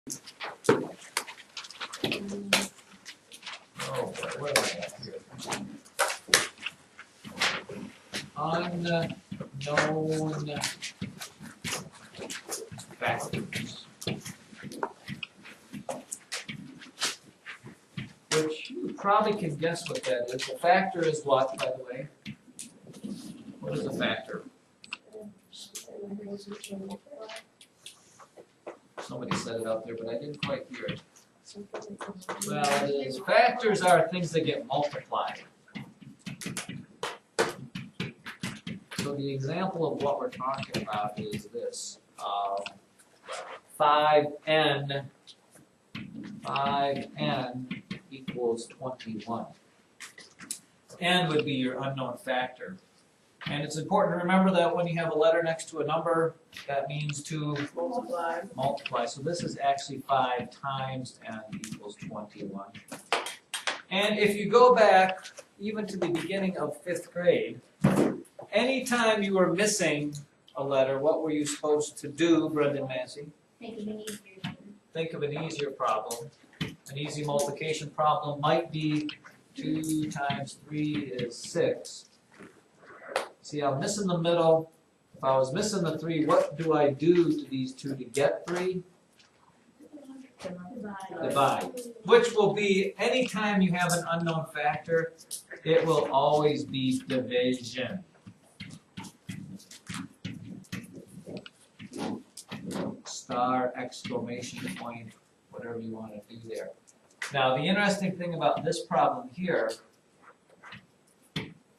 Oh boy, what am I at here? Unknown factors. Which you probably can guess what that is. A factor is what, by the way? What is a factor? Somebody said it out there, but I didn't quite hear it. Well, it is. Factors are things that get multiplied. So the example of what we're talking about is this. 5n equals 21. N would be your unknown factor. And it's important to remember that when you have a letter next to a number, that means to multiply. So this is actually 5 times n equals 21. And if you go back even to the beginning of 5th grade, anytime you were missing a letter, what were you supposed to do, Brendan Massey? Think of an easier problem. An easy multiplication problem might be 2 times 3 is 6. See, I'm missing the middle. If I was missing the 3, what do I do to these two to get 3? Divide. Which will be, anytime you have an unknown factor, it will always be division. Star, exclamation point, whatever you want to do there. Now, the interesting thing about this problem here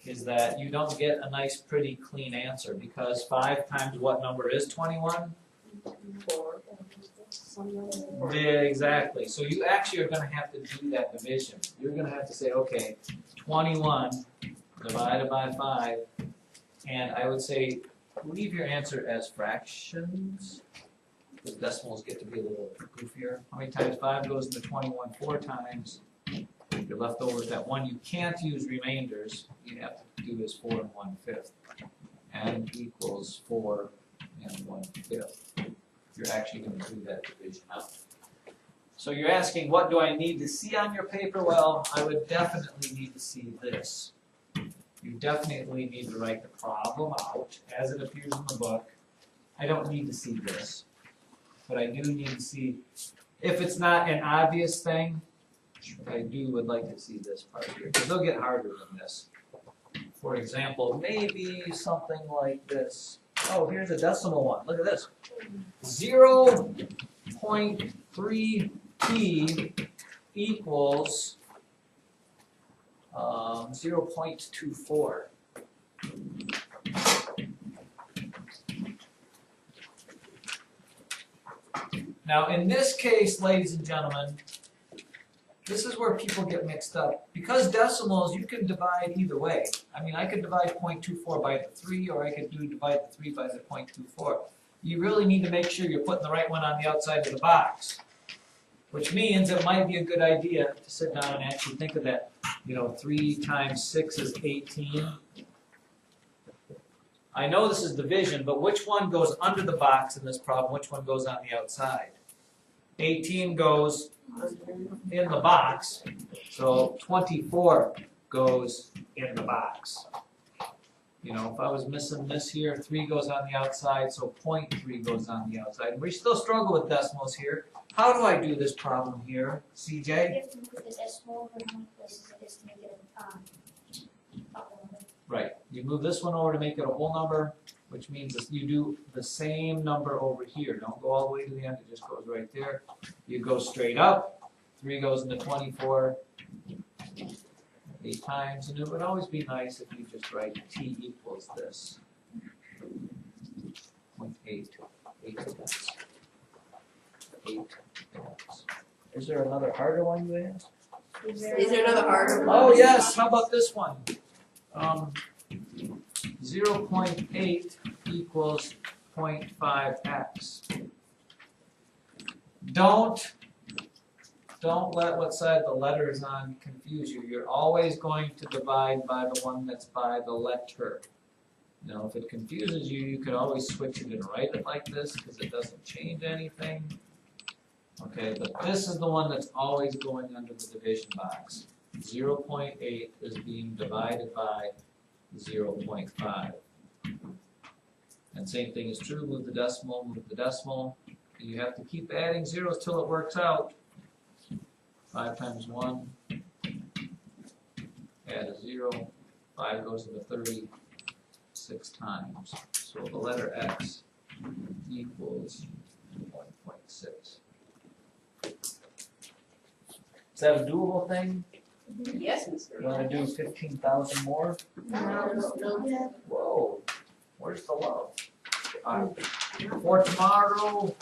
is that you don't get a nice, pretty, clean answer, because 5 times what number is 21? 4. Yeah, exactly. So you actually are going to have to do that division. You're going to have to say, okay, 21 divided by 5, and I would say leave your answer as fractions. The decimals get to be a little goofier. How many times 5 goes into 21? 4 times. You're left over with that 1. You can't use remainders. You have to do is 4 1/5. N equals 4 1/5. You're actually going to do that division out. So you're asking, what do I need to see on your paper? Well, I would definitely need to see this. You definitely need to write the problem out as it appears in the book. I don't need to see this. But I do need to see, if it's not an obvious thing, I would like to see this part here, because they'll get harder than this. For example, maybe something like this. Oh, here's a decimal one. Look at this. 0.3t equals 0.24. Now, in this case, ladies and gentlemen, this is where people get mixed up. Because decimals, you can divide either way. I mean, I could divide 0.24 by the 3, or I could divide the 3 by the 0.24. You really need to make sure you're putting the right one on the outside of the box. Which means it might be a good idea to sit down and actually think of that. 3 times 6 is 18. I know this is division, but which one goes under the box in this problem? Which one goes on the outside? 18 goes in the box, so 24 goes in the box. If I was missing this here, 3 goes on the outside, so 0.3 goes on the outside. We still struggle with decimals here. How do I do this problem here, CJ? You have to move the decimal over one place just to make it a couple number. Right. You move this one over to make it a whole number, which means that you do the same number over here. Don't go all the way to the end. It just goes right there. You go straight up. 3 goes into 24 8 times. And it would always be nice if you just write t equals this. 0.8. 8 times. 8 times. Is there another harder one you asked? Is there another harder one? Oh yes, how about this one? 0.8 equals 0.5x. Don't let what side the letter is on confuse you. You're always going to divide by the one that's by the letter. Now, if it confuses you, you could always switch it and write it like this because it doesn't change anything. Okay, but this is the one that's always going under the division box. 0.8 is being divided by 0.5. And same thing is true, move the decimal, and you have to keep adding zeros till it works out. 5 times 1, add a 0, 5 goes into 30 6 times. So the letter X equals 1.6. Is that a doable thing? Yes, Mr. You wanna do 15,000 more? No. Whoa, where's the love? For tomorrow,